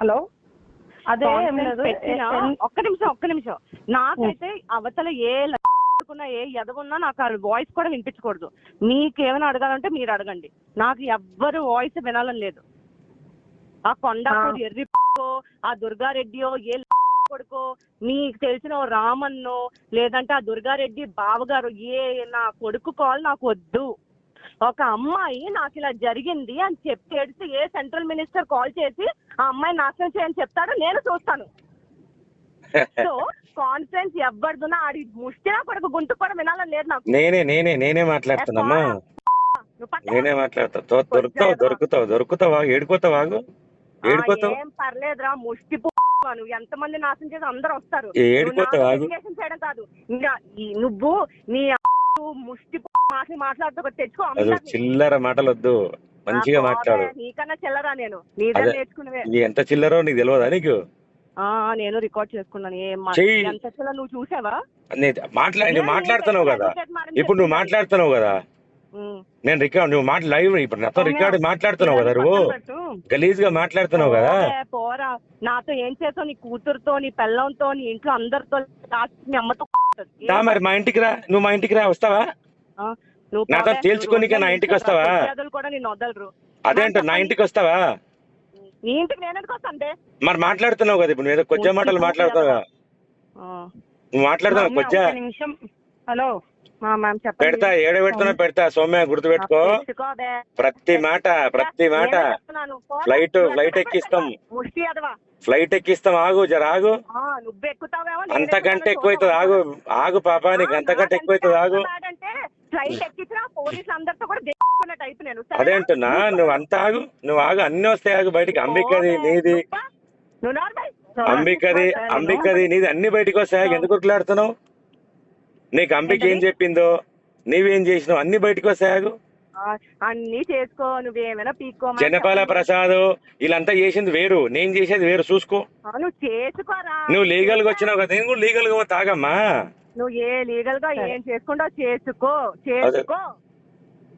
Hello, అదే ఒక్క నిమిషం నాకైతే అవతల ఏ ఏ ఎదవున్నా నాకు ఆ వాయిస్ కూడా వినిపించకూడదు. మీకేమైనా అడగాలంటే మీరు అడగండి, నాకు ఎవ్వరు వాయిస్ వినాలని లేదు. ఆ కొండాపూర్ ఎర్రికో, ఆ దుర్గారెడ్డియో, ఏ కొడుకో, మీకు తెలిసిన రామన్నో, లేదంటే ఆ దుర్గారెడ్డి బావగారు, ఏ నా కొడుకు కాల్ నాకు వద్దు. ఒక అమ్మాయి నాకు ఇలా జరిగింది అని చెప్పి ఏడిస్తే ఏ సెంట్రల్ మినిస్టర్ కాల్ చేసి ఆ అమ్మాయి నాశనం చేయని చెప్తాడో నేను చూస్తాను. సో కాన్ఫిడెన్స్ ఎవరిదున్నా ఆడి ముష్టినా కొడుకు గుంటు కూడా వినాలని లేదు నాకు. నేనే మాట్లాడుతున్నామ్మా, నేనే మాట్లాడతా. దొరుకుతావా? ఏడిపోతావా? ఏం పర్లేదురా, ముష్టి నువ్వు ఎంతమంది నాశనం చేసి అందరు వస్తారు. చేయడం కాదు, ఇంకా నువ్వు నీ ముష్టి మాట్లాడుతూ తెచ్చుకో. చిల్లర మాటలు వద్దు, మంచిగా మాట్లాడు. నీకన్నా చిల్లరా నేను, నీదే నేర్చుకునేవే. ఎంత చిల్లరో నీకు తెలియదా? నీకు నేను రికార్డ్ చేసుకున్నాను. ఎంత చిల్లర నువ్వు చూసావా? నువ్వు మాట్లాడుతున్నావు కదా, ఇప్పుడు నువ్వు మాట్లాడుతున్నావు కదా, నేను రికార్డ్, నువ్వు లైవ్ ఇప్పుడు నాతో రికార్డ్ మాట్లాడుతున్నావు కదా, నువ్వు గలీజ్ గా మాట్లాడుతున్నావు కదా. పోరా, నాతో ఏం చేసావు? నీ కూతురుతో, నీ పిల్లంతో, నీ ఇంట్లో అందరితో, మీ అమ్మతో. మరి మా ఇంటికి రా, నువ్వు మా ఇంటికి రా, వస్తావా? నాతో తేల్చుకోనిక నా ఇంటికి వస్తావా? కూడా నేను వదలరు. అదేంటో నా ఇంటికి వస్తావా? నీ ఇంటికి నేను ఎందుకు వస్తాను? మరి మాట్లాడుతున్నావు కదా, ఇప్పుడు నువ్వు ఏదో కొద్దిగా మాటలు మాట్లాడుతున్నావు. నువ్వు మాట్లాడుతున్నావు కొద్దిగా. హలో పెడతా, పెడతా సౌమ్య, గుర్తు పెట్టుకో. ప్రతి మాట ఫ్లైట్ ఎక్కిస్తాం. ఆగు, జర ఆగు. అంతకంటే ఎక్కువైతుంది, ఆగు పాప, నీకు అంతకంటే ఎక్కువైతుంది, ఆగు. అదేంటున్నా, నువ్వు అంత ఆగు, అన్ని వస్తాయి, ఆగు. బయటికి అంబికది, నీది, అంబికది నీది అన్ని బయటికి వస్తాయి. ఎందుకు ఉరుకులాడుతున్నావు? నీకు అంబిక ఏం చెప్పిందో, నీవేం చేసినావు, అన్ని బయటకు వస్తాయాగు. అన్ని చేసుకో, నువ్వేమైనా పీక్కో. జనపాల ప్రసాద్ వీళ్ళంతా చేసింది వేరు, నేను చేసేది వేరు, చూసుకో. నువ్వు చేసుకోరా, నువ్వు లీగల్ గా వచ్చినావు కదా, నేను కూడా లీగల్ గా తాగమ్మా. నువ్వు ఏ లీగల్ గా ఏం చేసుకుంటావు చేసుకో.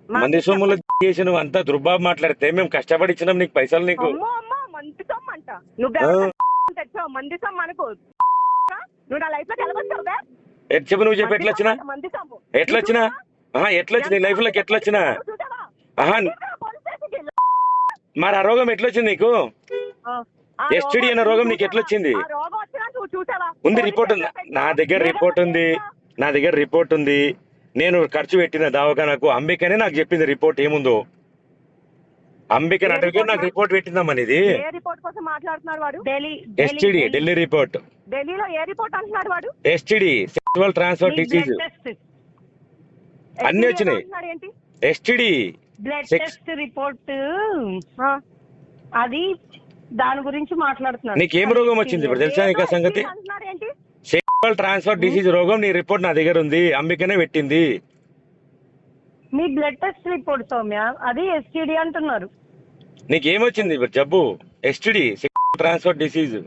మంది సొమ్ములు చేసి నువ్వు అంతా దుర్బాబు మాట్లాడితే, మేము కష్టపడి ఇచ్చినాం నీకు పైసలు. నీకు మంది సొమ్ము అంట, నువ్వు తెచ్చావు మంది సొమ్ము అనుకో. నువ్వు నా లైఫ్ లో కలగొచ్చావు. చెప్పు, నువ్వు చెప్పు, ఎట్లొచ్చినా నీ లైఫ్ లోకి ఎట్లొచ్చినా? మరి ఆ రోగం ఎట్లొచ్చింది నీకు? ఎస్టీడీ అనే రోగం నీకు ఎట్లొచ్చింది? ఉంది, రిపోర్ట్ ఉంది నా దగ్గర, రిపోర్ట్ ఉంది. నేను ఖర్చు పెట్టిన దవాఖానకు అంబికనే నాకు చెప్పింది రిపోర్ట్ ఏముందో. అంబిక అడ్వకేట్ నాకు రిపోర్ట్ పెట్టిందమ్మా. ఇది ఎస్టీడీ, ఢిల్లీ రిపోర్ట్. ఢిల్లీలో ఏ రిపోర్ట్ అంటున్నాడు వాడు? ఎస్టీడీ, సెక్సువల్ ట్రాన్స్ఫర్ డిసీజ్ అన్ని వచ్చినాయి. ఎస్టీడీ బ్లడ్ టెస్ట్ రిపోర్ట్, అది దాని గురించి మాట్లాడుతున్నాడు. నీకేం రోగం వచ్చింది ఇప్పుడు తెలుసా నీకు సంగతి? సెక్సువల్ ట్రాన్స్ఫర్ డిసీజ్ రోగం, నీ రిపోర్ట్ నా దగ్గర ఉంది, అంబికనే పెట్టింది. మీ బ్లడ్ టెస్ట్ రిపోర్ట్ సౌమ్య, అది ఎస్టీడీ అంటున్నారు. నీకేమొచ్చింది ఇప్పుడు జబ్బు? STD, sexual transfer disease.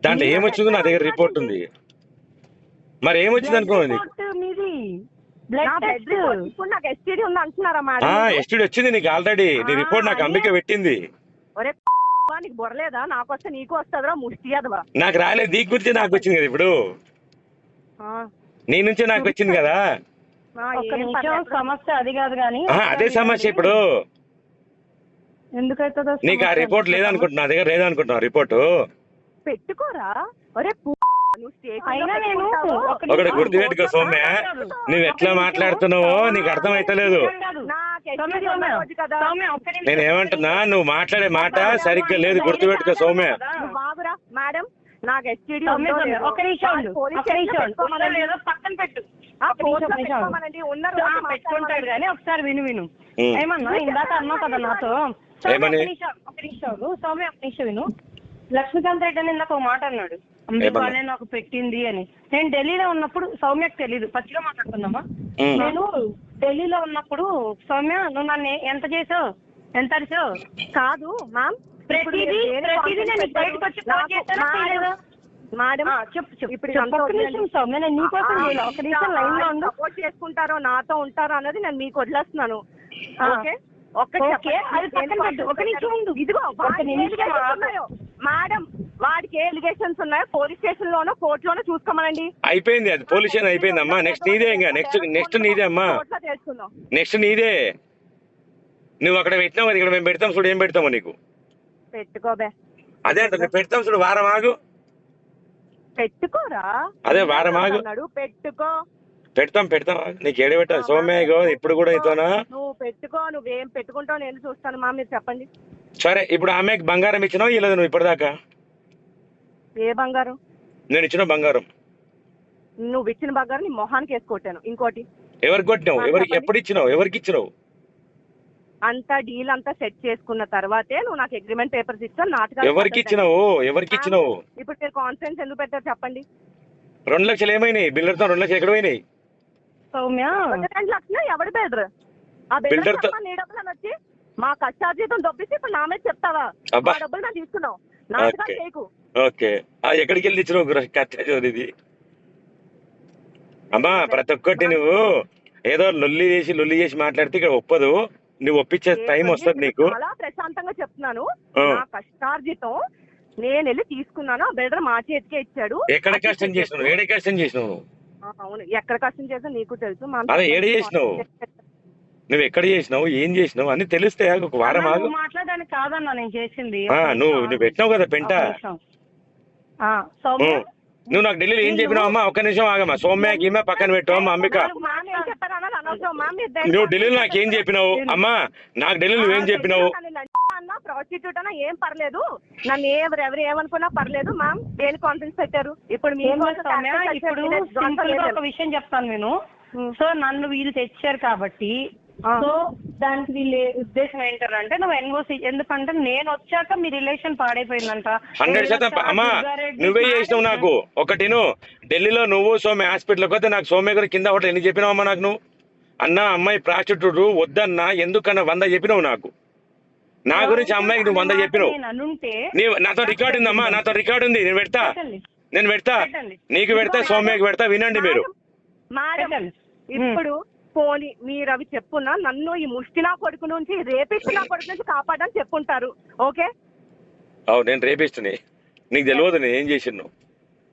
దాంట్లో ఏమొచ్చిందో నా దగ్గర రిపోర్ట్ ఉంది. మరి ఏమొచ్చింది అనుకోండి? ఎస్టీడీ వచ్చింది నీకు ఆల్రెడీ, నీ రిపోర్ట్ నాకు అంబిక పెట్టింది. నీకు బొరలేదా? నాకు వస్తే నీకు వస్తుందా? ముష్టి అదవా. నాకు రాలేదు, నీ గురించి నాకు వచ్చింది కదా ఇప్పుడు, నీ నుంచి నాకు వచ్చింది కదా. సమస్య అది కాదు కానీ, అదే సమస్య ఇప్పుడు. ఎందుకైతే నీకు ఆ రిపోర్ట్ లేదనుకుంటున్నా, నా దగ్గర లేదనుకుంటున్నావు రిపోర్టు. పెట్టుకోరా. ఒకటి గుర్తుపెట్టుకో సౌమ్య, నువ్వు ఎట్లా మాట్లాడుతున్నావో నీకు అర్థం అయితలేదు. నేనేమంటున్నా, నువ్వు మాట్లాడే మాట సరిగ్గా లేదు, గుర్తుపెట్టుకో సౌమ్య. మేడం, నాకు ఎస్టీడీ పెట్టుకుంటాడు కానీ ఒకసారి విను. ఏమన్నా ఇందాక అన్నావు కదా నాతో, ఒక నిమిషం సౌమ్య, ఒక నిమిషం విను. లక్ష్మీకాంత్ రెడ్డి అని ఇందాక ఒక మాట అన్నాడు, అంబికానే నాకు పెట్టింది అని. నేను ఢిల్లీలో ఉన్నప్పుడు, సౌమ్యకు తెలీదు, పచ్చిగా మాట్లాడుకుందామా. నేను ఢిల్లీలో ఉన్నప్పుడు సౌమ్య, నువ్వు నన్ను ఎంత చేసావు, ఎంత అరిచావు? కాదు మ్యామ్, ప్రతిదీ నేను బయటకు వచ్చి ఫోన్ చేస్తానా చేయలేదా? సౌమ్య, నేను నీకోసం ఒక నిమిషం లైన్ లో ఉండు. సపోర్ట్ చేసుకుంటారో నాతో ఉంటారో అన్నది నేను మీకు వదిలేస్తున్నాను. అది పక్కన పెట్టు, ఒక నిమిషం ఉండు. ఇదిగో అలిగేషన్స్ ఉన్నాయి, పోలీస్ స్టేషన్ లోనో కోర్టులోనో చూసుకోమనండి. అయిపోయింది, అది పోలీస్ అయిపోయింది అమ్మా. నెక్స్ట్ నీదే, ఇంకా నెక్స్ట్ నీదే అమ్మా, నెక్స్ట్ నీదే. నువ్వు అక్కడ పెట్టినావు కదా, ఇక్కడ మేము పెడతాం చూడు, ఏం పెడతామో నీకు. పెట్టుకోబే. అదే అంట, నువ్వు పెడతాం చూడు, వారం ఆగు. పెట్టుకోరా, అదే వారం ఆగు. పెట్టుకో. పెడతాం నీకు ఏడ పెట్టాలి సౌమ్య, ఇప్పుడు కూడా ఇతోనా. నువ్వు పెట్టుకో, నువ్వేం పెట్టుకుంటావు నేను చూస్తాను మా, మీరు చెప్పండి. సరే, ఇప్పుడు ఆమెకు బంగారం ఇచ్చినావు ఇవ్వలేదు నువ్వు ఇప్పటిదాకా? ఏ బంగారం? నేను ఇచ్చిన బంగారం. నువ్వు ఇచ్చిన బంగారం నీ మొహానికి వేసి కొట్టాను. ఇంకోటి ఎవరికి కొట్టినావు? ఎవరికి ఎప్పుడు ఇచ్చినావు? ఎవరికి ఇచ్చినావు? అంతా డీల్ అంతా సెట్ చేసుకున్న తర్వాతే నువ్వు నాకు అగ్రిమెంట్ పేపర్స్ ఇచ్చావు. నాటకాలు ఎవరికి ఇచ్చినావు? ఎవరికి ఇచ్చినావు? ఇప్పుడు మీరు కాన్ఫరెన్స్ ఎందుకు పెట్టారు చెప్పండి. 2 లక్షలు ఏమైనాయి? బిల్డర్తో 2 లక్షలు ఎక్కడ పోయినాయి? సౌమ్య 2 లక్షలు ఎవడి బెదర్? ఆ బిల్డర్ తో నీ డబ్బులు అని వచ్చి మా కష్టార్జితం దొబ్బిసి ఇప్పుడు నా మీద చెప్తావా? ఆ డబ్బులు నాకు తీసుకున్నావు, నాటకాలు చేయకు. ఓకే, ఎక్కడికి వెళ్ళి ఇచ్చినావు కష్టార్జితం? ఇది అమ్మా, ప్రతి ఒక్కటి నువ్వు ఏదో లొల్లి చేసి మాట్లాడితే ఇక్కడ ఒప్పదు. నువ్వు ఒప్పించే టైం వస్తుంది నీకు. చాలా ప్రశాంతంగా చెప్తున్నాను. నా కష్టార్జితం నేను వెళ్ళి తీసుకున్నాను, ఆ బిల్డర్ మా చేతికే ఇచ్చాడు. ఎక్కడ కష్టం చేసినావు? ఏడే కష్టం చేసినావు? అవును, ఎక్కడ కష్టం చేసా నీకు తెలుసు. అదే ఏడే చేసినావు? నువ్వు ఎక్కడ చేసినావు, ఏం చేసినావు అని తెలిస్తే ఒక వారం ఆగు. మాట్లాడడానికి కాదన్నా నేను చేసింది. నువ్వు పెట్టినావు కదా పెంట. సౌమ్య నువ్వు నాకు ఢిల్లీలో ఏం చెప్పినావు అమ్మా? ఒక్క నిమిషం ఆగమ్మా. సౌమ్య గీమ పక్కన పెట్టావు అమ్మా. అంబిక, నువ్వు ఢిల్లీలో నాకు ఏం చెప్పినావు అమ్మా? నాకు ఢిల్లీలో నువ్వేం చెప్పినావు? ప్రాస్టిట్యూట్ అన్నా ఏం పర్లేదు, నన్ను ఎవరు ఏమనుకున్నా పర్లేదు. మ్యామ్ దేని కాన్ఫరెన్స్ పెట్టారు? ఇప్పుడు మీరు ఇప్పుడు సింపుల్ గా ఒక విషయం చెప్తాను నేను. సో నన్ను వీళ్ళు తెచ్చారు కాబట్టి, సో దానికి వీళ్ళ ఉద్దేశం ఏంటంటే నువ్వు ఎన్ఓసి, ఎందుకంటే నేను వచ్చాక మీ రిలేషన్ పాడైపోయిందంట. 100% అమ్మా, నువ్వే చేసినావు నాకు. ఒకటి ఢిల్లీలో నువ్వు సౌమ్య హాస్పిటల్కి పోతే నాకు సౌమ్య గారు కింద హోటల్ ఎన్ని చెప్పినావమ్మా నాకు? నువ్వు అన్న అమ్మాయి ప్రాస్టిట్యూట్ వద్దన్నా ఎందుకన్నా 100 చెప్పినావు నాకు. నా గురించి అమ్మాయికి నువ్వు 100 చెప్పినావు. నాతో రికార్డు ఉందమ్మా, నాతో రికార్డు ఉంది. నేను పెడతా నీకు పెడతా, సౌమ్యకి పెడతా. వినండి మీరు. ఇప్పుడు పోనీ మీరు అవి చెప్పున్నా, నన్ను ఈ ముష్టినా కొడుకు నుంచి రేపిస్తున్నా కొడుకు నుంచి కాపాడని చెప్పుంటారు. ఓకే, నేను రేపిస్తున్నా, నీకు తెలియదు నేను ఏం చేసినావు.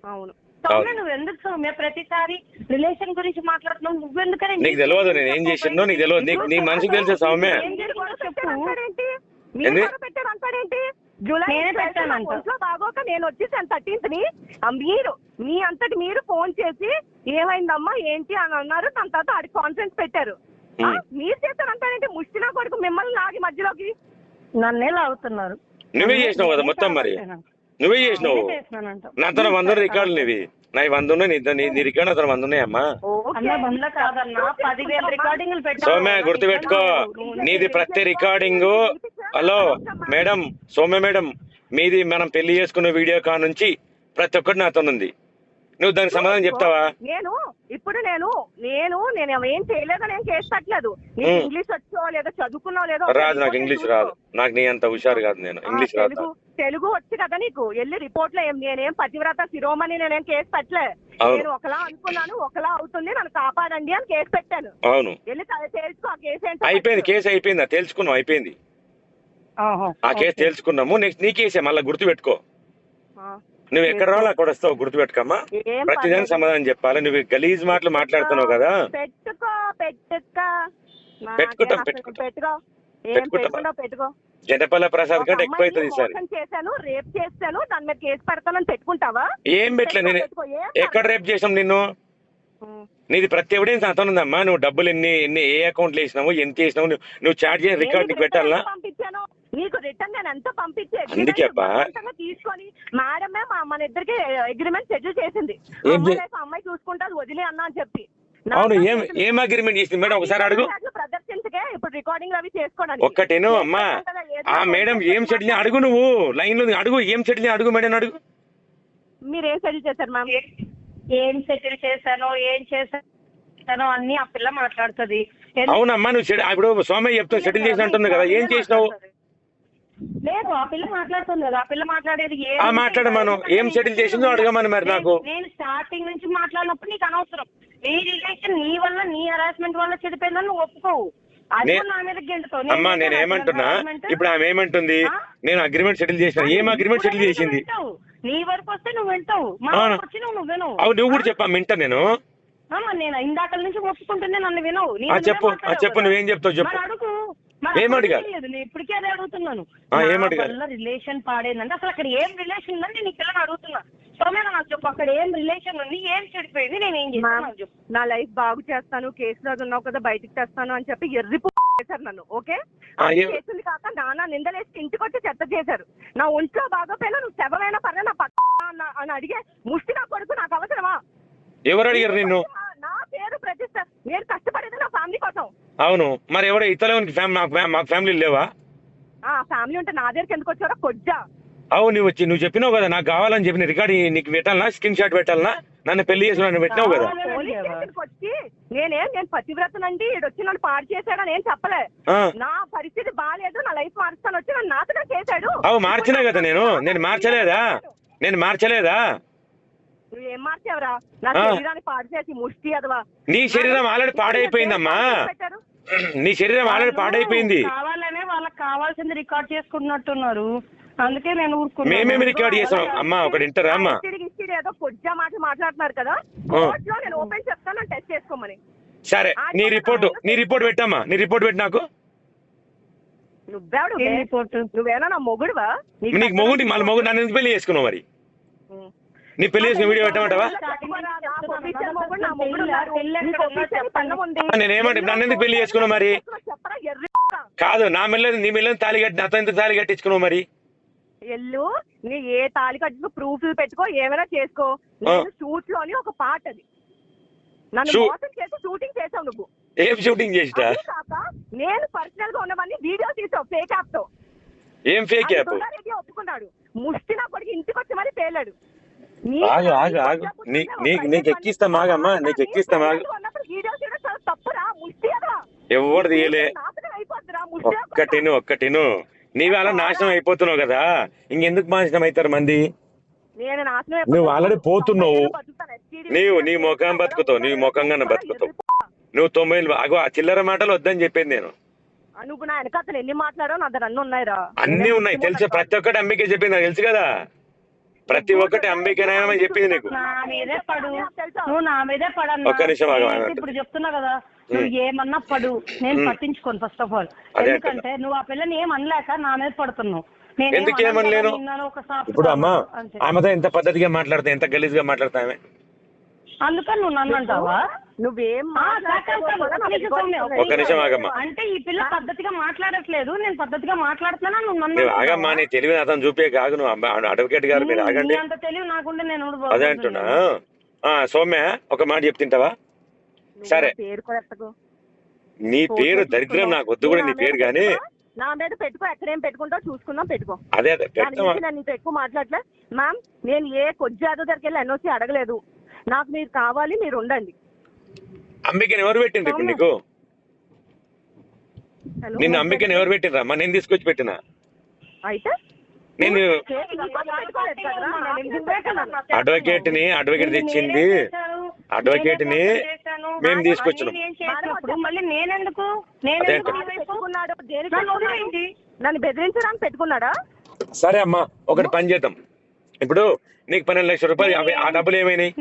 అవును సౌమ్య, నువ్వు ఎందుకు సౌమ్య ప్రతిసారి రిలేషన్ గురించి మాట్లాడుతున్నావు? నువ్వెందుకని? నీకు తెలియదు నేను ఏం చేసినావు, నీకు తెలియదు. నీ మనసుకు తెలుసా సౌమ్య? జూలై బాగోక నేను వచ్చేసాను 13th ని. మీరు మీ అంతటి మీరు ఫోన్ చేసి ఏమైందమ్మా ఏంటి అని అన్నారు. దాని తర్వాత ఆడికి కాన్ఫరెన్స్ పెట్టారు. మీరు చేస్తారంటారేంటి? ముష్టినా కొడుకు మిమ్మల్ని లాగి మధ్యలోకి నన్నే లాగుతున్నారు. నువ్వే చేసినావు కదా మొత్తం. మరి నువ్వే చేసినావు. నాతో 100 రికార్డులు నీవి, నా 100 ఉన్నాయి. నీ రికార్డు అతను 100 ఉన్నాయమ్మా. సౌమ్య గుర్తుపెట్టుకో, నీది ప్రతి recording. Hello madam, Soumya madam, మీది మనం పెళ్లి చేసుకున్న వీడియో కా నుంచి ప్రతి ఒక్కటి నాతో ఉంది. నువ్వు దానికి సమాధానం చెప్తావా? నేను ఏం చేయలేదని ఏం కేసు పెట్టలేదు. ఇంగ్లీష్ వచ్చో లేదో చదువుకున్నావు లేదో? రాదు, నాకు ఇంగ్లీష్ రాదు. నాకు నీ అంత హుషారు కాదు, నేను ఇంగ్లీష్ రాదు. తెలుగు వచ్చి కదా నీకు. వెళ్ళి రిపోర్ట్ లో నేనేం పతివ్రత శిరోమణి నేనేం కేసు పెట్టలే. నేను ఒకలా అనుకున్నాను, ఒకలా అవుతుంది, నన్ను కాపాడండి అని కేసు పెట్టాను. అవును, వెళ్ళి తేల్చుకో ఆ కేసు ఏంటో. అయిపోయింది, కేసు అయిపోయిందా? తెలుసుకున్నావు, అయిపోయింది. ఆ కేసు తెలుసుకున్నాము. నెక్స్ట్ నీ కేసే, మళ్ళీ గుర్తు పెట్టుకో. నువ్వు ఎక్కడ రావాలి అక్కడ వస్తావు, గుర్తుపెట్టుకమ్మా. ప్రతిదానికి సమాధానం చెప్పాలి. నువ్వు గలీజ్ మాటలు మాట్లాడుతున్నావు కదా. పెట్టుకో. జనపల్ల ప్రసాద్ కంటే ఎక్కువ అవుతుంది ఈసారి. చేశాను, రేప్ చేస్తాను, దాని మీద కేసు పెడతానని పెట్టుకుంటావా? ఏం పెట్టలే నేను. ఎక్కడ రేప్ చేసాం నిన్ను? నీది ప్రతి ఎవిడెన్స్ అంత ఉందమ్మా. నువ్వు డబ్బులు ఎన్ని ఏ అకౌంట్ లో వేసినావు, ఎంత వేసినావు, నువ్వు చార్జ్ చేసిన రికార్డ్ నీకు పెట్టాలా? నీకు రిటర్న్ నేను ఎంత పంపించి అందుకే తీసుకొని మేడమే మన ఇద్దరికి అగ్రిమెంట్ సెటిల్ చేసింది. అమ్మాయి చూసుకుంటా వదిలే అన్నా అని చెప్పి. అవును, ఏం అగ్రిమెంట్ చేసింది మేడం? ఒకసారి అడుగు. ప్రదర్శించకే ఇప్పుడు రికార్డింగ్ అవి చేసుకోవడానికి. ఒక్కటేను అమ్మా, ఆ మేడం ఏం సెటిల్ అడుగు. నువ్వు లైన్ లో అడుగు, ఏం సెటిల్ అడుగు మేడం, అడుగు. మీరు ఏం సెటిల్ చేశారు మ్యామ్? ఏం సెటిల్ చేశానో ఏం చేశానో అన్ని ఆ పిల్ల మాట్లాడుతుంది. అవునమ్మా, నువ్వు ఇప్పుడు సౌమ్య చెప్తావు సెటిల్ చేసి అంటుంది కదా, ఏం చేసినావు? లేదు, ఆ పిల్ల మాట్లాడుతుంది కదా. ఆ పిల్ల మాట్లాడేది మాట్లాడమను, ఏం సెటిల్ చేసిందో అడగమని. మరి నాకు నేను స్టార్టింగ్ నుంచి మాట్లాడినప్పుడు నీకు అనవసరం. నీ రిలేషన్ నీ వల్ల, నీ హరాస్మెంట్ వల్ల చెడిపోయిందని నువ్వు ఒప్పుకోవు. అది నా మీద గెంటుతావు. అమ్మా నేను ఏమంటున్నా, ఇప్పుడు ఆమె ఏమంటుంది, నేను అగ్రిమెంట్ సెటిల్ చేసిన. ఏం అగ్రిమెంట్ సెటిల్ చేసింది? నీ వరకు వస్తే నువ్వు వింటావు, మా వచ్చి నువ్వు వినవు. అవు నువ్వు కూడా చెప్పా, వింటా నేను. నేను ఇందాక నుంచి మొక్కుకుంటుంటే నన్ను వినవు. చెప్పు నువ్వేం చెప్తావు చెప్పు. అడుగు. ఏమడిగా? నేను ఇప్పటికే అదే అడుగుతున్నాను. ఏమడిగా? రిలేషన్ పాడేందంటే అసలు అక్కడ ఏం రిలేషన్ ఉందని నీ పిల్లని అడుగుతున్నా. సోమేనా నాకు చెప్పు, అక్కడ ఏం రిలేషన్ ఉంది, ఏం చెడిపోయింది, నేను ఏం చేస్తాను చెప్పు. నా లైఫ్ బాగు చేస్తాను, కేసులో ఉన్నావు కదా బయటికి తెస్తాను అని చెప్పి చేశారు నన్ను. ఓకే, కేసులు కాక నాన్న నిందలేసి ఇంటికి వచ్చి చెత్త చేశారు. నా ఒంట్లో బాగోపోయినా నువ్వు శవమైనా పర్లేదు నా పక్కన అని అడిగే ముష్టి నా కొడుకు నాకు అవసరమా? ఎవరు అడిగారు నిన్ను? నా పేరు ప్రతిష్ట, నేను కష్టపడేది నా ఫ్యామిలీ కోసం. అవును, మరి ఎవరో ఇతర మాకు ఫ్యామిలీ లేవా? ఫ్యామిలీ ఉంటే నా దగ్గరికి ఎందుకు వచ్చారో కొజ్జా. అవును, నువ్వు చెప్పినావు కదా నాకు కావాలని చెప్పిన రికార్డు నీకు పెట్టాలనా, స్క్రీన్ షాట్ పెట్టాలనా, నన్ను పెళ్లి చేసుకుని పెట్టినావు కదా. వచ్చి నేను పతివ్రతనండి వచ్చి నన్ను పాడు చేశాడని ఏం చెప్పలే. నా పరిస్థితి బాగాలేదు, నా లైఫ్ మార్చుతాను వచ్చి నన్ను నాశనం చేశాడు. మార్చినా కదా నేను మార్చలేదా? నువ్వేం మార్చావురా? నా శరీరాన్ని పాడు చేసి ముష్టి అదవా. నీ శరీరం ఆల్రెడీ పాడైపోయిందమ్మా, నీ శరీరం ఆల్రెడీ పాడైపోయింది. కావాలనే వాళ్ళకి కావాల్సింది రికార్డ్ చేసుకున్నట్టున్నారు, అందుకే నేను ఊరుకున్నాను. మేమేమి రికార్డ్ చేసాం అమ్మా, ఒకటి ఇంటరా అమ్మా? ఏదో కొద్దిగా మాట్లాడుతున్నారు కదా, నేను ఓపెన్ చెప్తాను టెస్ట్ చేసుకోమని. సరే నీ రిపోర్ట్ పెట్టమ్మా, నీ రిపోర్ట్ పెట్టి నాకు. నువ్వేనా నా మొగుడువా? నీకు మొగుడి మళ్ళీ మొగుడు నన్ను ఎందుకు పెళ్లి చేసుకున్నావు? మరి నీ పెళ్లి చేసుకున్న వీడియో పెట్టమంటావా? నేనేమంటే నన్ను ఎందుకు పెళ్లి చేసుకున్నావు మరి? కాదు, నీ మెల్లని తాళి కట్టి నాతో ఎందుకు తాళి కట్టించుకున్నావు మరి? ఎల్లు నీ ఏ తాళి కట్టిన ప్రూఫ్ పెట్టుకో, ఏమైనా చేసుకో. షూట్ లోని ఒక పార్ట్ అది. నన్ను మోసం చేసి షూటింగ్ చేసావు నువ్వు. ఏం షూటింగ్ చేసినా? నేను పర్సనల్ గా ఉన్నవన్నీ వీడియో తీసావు ఫేక్ యాప్ తో. ఏం ఫేక్ యాప్? ఒప్పుకున్నాడు, ముష్టి నా కొడుకు ఇంటికి వచ్చి మరి తేలాడు. ఆగు నీకు ఎక్కిస్తా మాగమ్మా, నీకు ఎక్కిస్తా మాగు. తప్పురా ముష్టి అదా, ఎవరు తీయలే. ఒక్కటిను నీవు అలా నాశనం అయిపోతున్నావు కదా, ఇంకెందుకు నాశనం అవుతారు మంది? నువ్వు ఆల్రెడీ పోతున్నావు, నీ ముఖం బతుకుతావు, నీ ముఖంగా బతుకుతావు. నువ్వు 90 ఆ చిల్లర మాటలు వద్దని చెప్పింది నేను. నువ్వు నా వెనకాతలు ఎన్ని మాట్లాడో నా దగ్గర అన్ని ఉన్నాయిరా. అన్ని ఉన్నాయి తెలుసు, ప్రతి ఒక్కటి అంబికే చెప్పింది నాకు తెలుసు కదా, ప్రతి ఒక్కటి అంబికేనా చెప్పింది నీకు. నువ్వు నా మీదే పడు. ఒక్క నిమిషం ఇప్పుడు చెప్తున్నా కదా, నువ్వు ఏమన్నా పడు, నేను పట్టించుకోను ఫస్ట్ ఆఫ్ ఆల్. ఎందుకంటే నువ్వు ఆ పిల్లని ఏం అనలేక నా మీద పడుతున్నావు. ఎందుకేమనలేను? ఇప్పుడు అమ్మా ఆమెతో ఎంత పద్ధతిగా మాట్లాడతా, ఎంత గలీజ్ గా మాట్లాడతా ఆమె. అందుకని నువ్వు నన్ను అంటావా? నువ్వేం ఒక్క నిమిషం ఆగమ్మా. అంటే ఈ పిల్ల పద్ధతిగా మాట్లాడట్లేదు, నేను పద్ధతిగా మాట్లాడుతున్నా, నువ్వు నన్ను ఆగమ్మా. నీ తెలివి అతను చూపే కాదు, నువ్వు అడ్వకేట్ గారు మీరు ఆగండి. అంత తెలివి నాకుంటే నేను అదే అంటున్నా. సౌమ్య ఒక మాట చెప్తుంటావా? సరే, నీ పేరు దరిద్రం నాకు వద్దు కూడా, నీ పేరు గానీ నా మీద పెట్టుకో, ఎక్కడేం పెట్టుకుంటావు చూసుకుందాం, పెట్టుకో. అదే నేను ఎక్కువ మాట్లాడలే మ్యామ్. నేను ఏ కొద్దిగా దగ్గరికి వెళ్ళి ఎన్ఓసి అడగలేదు. నాకు మీరు కావాలి, మీరు ఉండండి. అంబికని ఎవరు పెట్టింది ఇప్పుడు నీకు? నిన్ను అంబికని ఎవరు పెట్టినరమ్మా? నేను తీసుకొచ్చి పెట్టినా. అయితే నేను అడ్వకేట్ తెచ్చింది, అడ్వకేట్ ని మేము తీసుకొచ్చినాం. నన్ను బెదిరించడానికి పెట్టుకున్నాడా? సరే అమ్మా, ఒకటి పని చేద్దాం. ఇప్పుడు నీకు 12 లక్షల రూపాయలు, ఆ డబ్బులు ఏమైనాయి?